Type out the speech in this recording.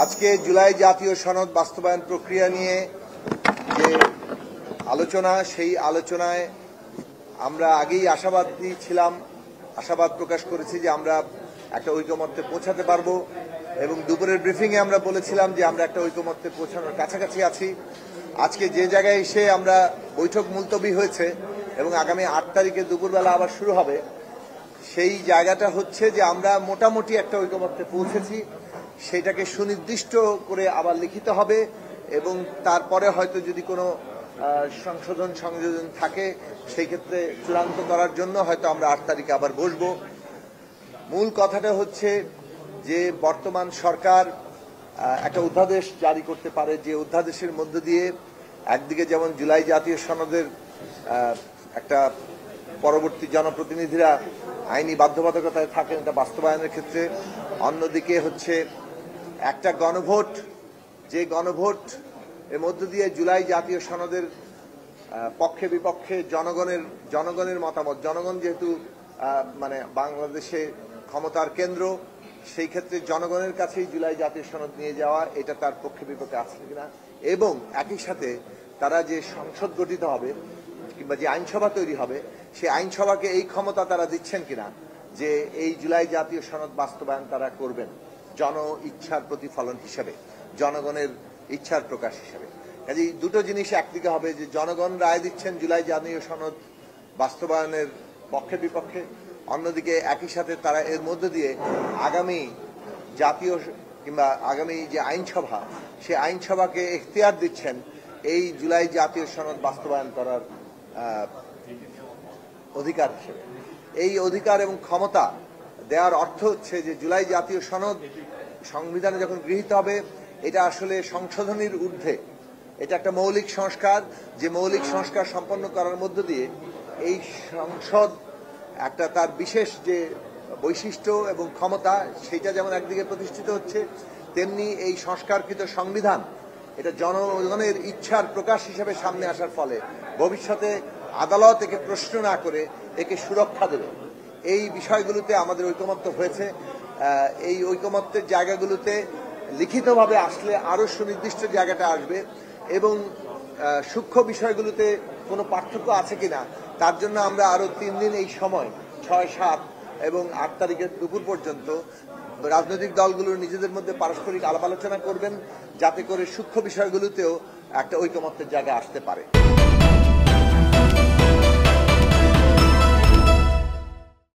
আজকে জুলাই জাতীয় সনদ বাস্তবায়ন প্রক্রিয়া নিয়ে যে আলোচনা, সেই আলোচনায় আমরা আগেই আশাবাদী ছিলাম, আশাবাদ প্রকাশ করেছি যে আমরা একটা ঐকমত্যে পৌঁছাতে পারবো এবং দুপুরের ব্রিফিংয়ে আমরা বলেছিলাম যে আমরা একটা ঐকমত্যে পৌঁছানোর কাছাকাছি আছি। আজকে যে জায়গায় এসে আমরা বৈঠক মুলতবি হয়েছে এবং আগামী 8 তারিখে দুপুরবেলা আবার শুরু হবে, সেই জায়গাটা হচ্ছে যে আমরা মোটামুটি একটা ঐকমত্যে পৌঁছেছি। সেটাকে সুনির্দিষ্ট করে আবার লিখিত হবে এবং তারপরে হয়তো যদি কোনো সংশোধন সংযোজন থাকে সেই ক্ষেত্রে চূড়ান্ত করার জন্য হয়তো আমরা 8 তারিখে আবার বসবো। মূল কথাটা হচ্ছে যে বর্তমান সরকার একটা অধ্যাদেশ জারি করতে পারে, যে অধ্যাদেশের মধ্য দিয়ে একদিকে যেমন জুলাই জাতীয় সনদের একটা পরবর্তী জনপ্রতিনিধিরা আইনি বাধ্যবাধকতায় থাকেন এটা বাস্তবায়নের ক্ষেত্রে, অন্যদিকে হচ্ছে একটা গণভোট, যে গণভোট এর মধ্য দিয়ে জুলাই জাতীয় সনদের পক্ষে বিপক্ষে জনগণের মতামত, জনগণ যেহেতু মানে বাংলাদেশে ক্ষমতার কেন্দ্র, সেই ক্ষেত্রে জনগণের কাছেই জুলাই জাতীয় সনদ নিয়ে যাওয়া, এটা তার পক্ষে বিপক্ষে আছে কিনা, এবং একই সাথে তারা যে সংসদ গঠিত হবে কিংবা যে আইনসভা তৈরি হবে সেই আইনসভাকে এই ক্ষমতা তারা দিচ্ছেন কিনা যে এই জুলাই জাতীয় সনদ বাস্তবায়ন তারা করবেন জন ইচ্ছার প্রতিফলন হিসেবে, জনগণের ইচ্ছার প্রকাশ হিসেবে। কাজেই দুটো জিনিস একদিকে হবে যে জনগণ রায় দিচ্ছেন জুলাই জাতীয় সনদ বাস্তবায়নের পক্ষে বিপক্ষে, অন্যদিকে একই সাথে তারা এর মধ্য দিয়ে আগামী জাতীয় কিংবা আগামী যে আইনসভা, সেই আইনসভাকে এখতিয়ার দিচ্ছেন এই জুলাই জাতীয় সনদ বাস্তবায়ন করার অধিকার হিসেবে। এই অধিকার এবং ক্ষমতা দেওয়ার অর্থ হচ্ছে যে জুলাই জাতীয় সনদ সংবিধানে যখন গৃহীত হবে এটা আসলে সংশোধনীর ঊর্ধ্বে, এটা একটা মৌলিক সংস্কার, যে মৌলিক সংস্কার সম্পন্ন করার মধ্য দিয়ে এই সংসদ একটা তার বিশেষ যে বৈশিষ্ট্য এবং ক্ষমতা সেটা যেমন একদিকে প্রতিষ্ঠিত হচ্ছে, তেমনি এই সংস্কারকৃত সংবিধান এটা জনগণের ইচ্ছার প্রকাশ হিসেবে সামনে আসার ফলে ভবিষ্যতে আদালত একে প্রশ্ন না করে একে সুরক্ষা দেবে। এই বিষয়গুলোতে আমাদের ঐকমত্য হয়েছে। এই ঐকমত্যের জায়গাগুলোতে লিখিতভাবে আসলে আরো সুনির্দিষ্ট জায়গাটা আসবে এবং সূক্ষ্ম বিষয়গুলোতে কোনো পার্থক্য আছে কিনা তার জন্য আমরা আরো 3 দিন এই সময় 6, 7 এবং 8 তারিখের দুপুর পর্যন্ত রাজনৈতিক দলগুলোর নিজেদের মধ্যে পারস্পরিক আলাপ আলোচনা করবেন যাতে করে সূক্ষ্ম বিষয়গুলোতেও একটা ঐকমত্যের জায়গা আসতে পারে।